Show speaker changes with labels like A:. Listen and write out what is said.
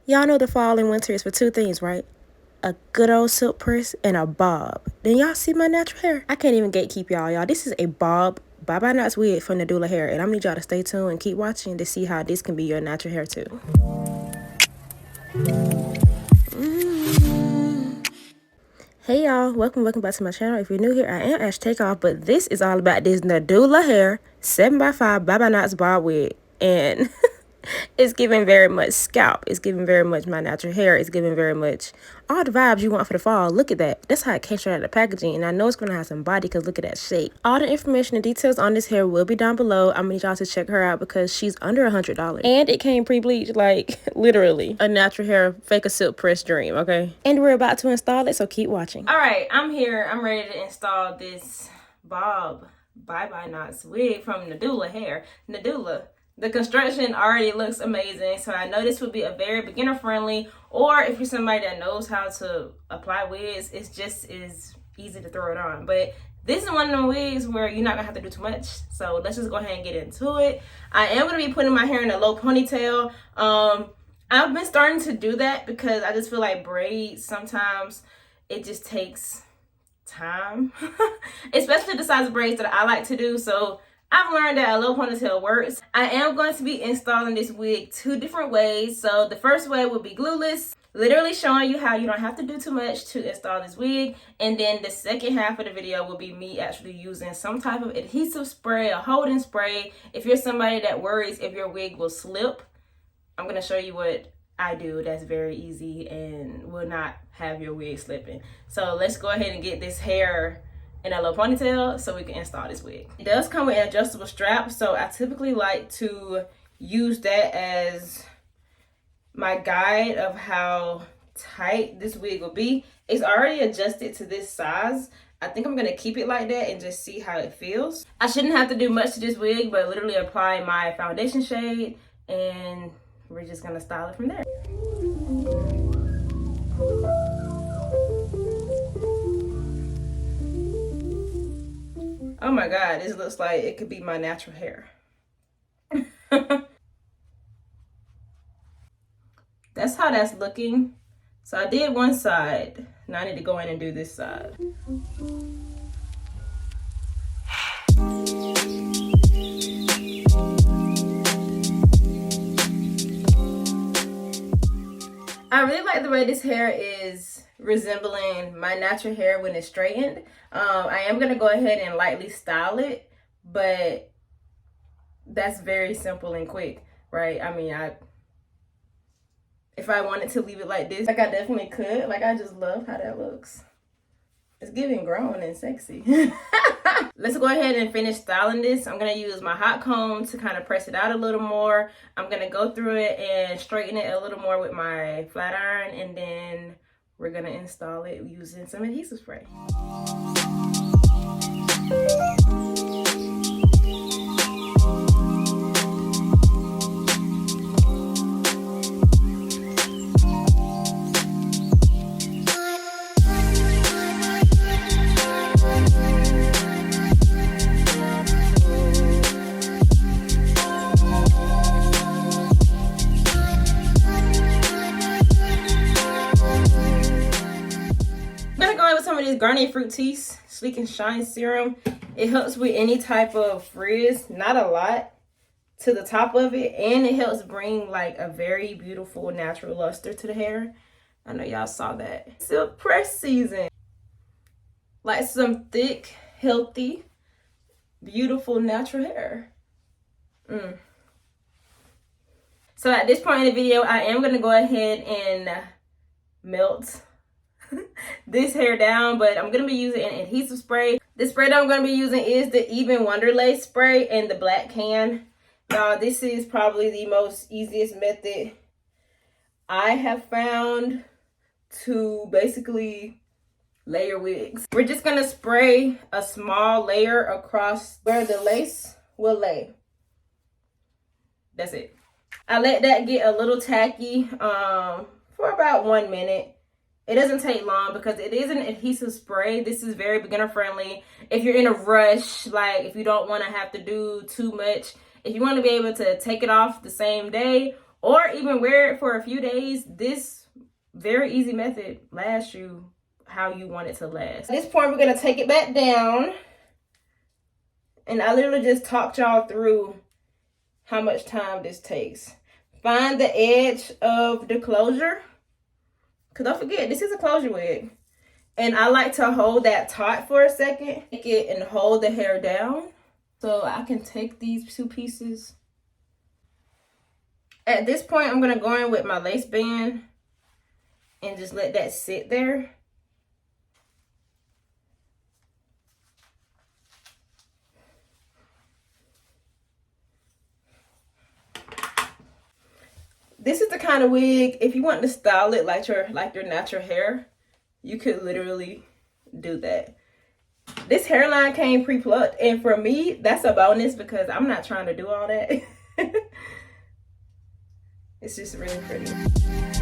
A: Y'all know the fall and winter is for two things, right? A good old silk press and a bob. Then y'all see my natural hair? I can't even gatekeep y'all. This is a bob bye-bye knots wig from Nadula hair, and I'm gonna need y'all to stay tuned and keep watching to see how this can be your natural hair too. Hey y'all, welcome back to my channel. If you're new here, I am Ash Takeoff, but this is all about this Nadula hair 7x5 bye-bye knots bob wig, and it's giving very much scalp. It's giving very much my natural hair. It's giving very much all the vibes you want for the fall. Look at that. That's how it came straight out of the packaging. And I know it's going to have some body because look at that shape. All the information and details on this hair will be down below. I'm going to need y'all to check her out because she's under $100. And it came pre-bleached, like literally a natural hair fake a silk press dream, okay? And we're about to install it, so keep watching. All right, I'm here. I'm ready to install this bob bye-bye knots wig from Nadula hair. Nadula. The construction already looks amazing, so I know this would be a very beginner friendly, or if you're somebody that knows how to apply wigs, it's just as easy to throw it on. But this is one of them wigs where you're not gonna have to do too much, so let's just go ahead and get into it. I am gonna be putting my hair in a low ponytail. I've been starting to do that because I just feel like braids sometimes it just takes time, especially the size of braids that I like to do. So I've learned that a low ponytail works. I am going to be installing this wig two different ways. So the first way will be glueless, literally showing you how you don't have to do too much to install this wig. And then the second half of the video will be me actually using some type of adhesive spray, a holding spray. If you're somebody that worries if your wig will slip, I'm going to show you what I do that's very easy and will not have your wig slipping. So let's go ahead and get this hair in a low ponytail so we can install this wig. It does come with an adjustable strap, so I typically like to use that as my guide of how tight this wig will be. It's already adjusted to this size. I think I'm gonna keep it like that and just see how it feels. I shouldn't have to do much to this wig, but literally apply my foundation shade and we're just gonna style it from there. Oh my God, this looks like it could be my natural hair. That's how that's looking. So I did one side. Now I need to go in and do this side. I really like the way this hair is resembling my natural hair when it's straightened. I am gonna go ahead and lightly style it, but that's very simple and quick, right? I mean, if I wanted to leave it like this, like I definitely could. Like, I just love how that looks. It's giving grown and sexy. Let's go ahead and finish styling this. I'm gonna use my hot comb to kind of press it out a little more. I'm gonna go through it and straighten it a little more with my flat iron, and then we're gonna install it using some adhesive spray. Garnier Fructis Sleek and Shine Serum. It helps with any type of frizz, not a lot, to the top of it, and it helps bring like a very beautiful natural luster to the hair. I know y'all saw that. Silk press season. Like some thick, healthy, beautiful natural hair. So at this point in the video, I am going to go ahead and melt this hair down, but I'm going to be using an adhesive spray. The spray that I'm going to be using is the Even Wonderlace spray in the black can. Now, this is probably the most easiest method I have found to basically layer wigs. We're just going to spray a small layer across where the lace will lay. That's it. I let that get a little tacky for about 1 minute. It doesn't take long because it is an adhesive spray. This is very beginner friendly. If you're in a rush, if you don't want to have to do too much, if you want to be able to take it off the same day, or even wear it for a few days, this very easy method lasts you how you want it to last. At this point, we're gonna take it back down. And I literally just talked y'all through how much time this takes. Find the edge of the closure. Because don't forget, this is a closure wig. And I like to hold that taut for a second. Take it and hold the hair down. So I can take these two pieces. At this point, I'm going to go in with my lace band and just let that sit there. This is the kind of wig, if you want to style it like your natural hair, you could literally do that. This hairline came pre-plucked, and for me, that's a bonus because I'm not trying to do all that. It's just really pretty.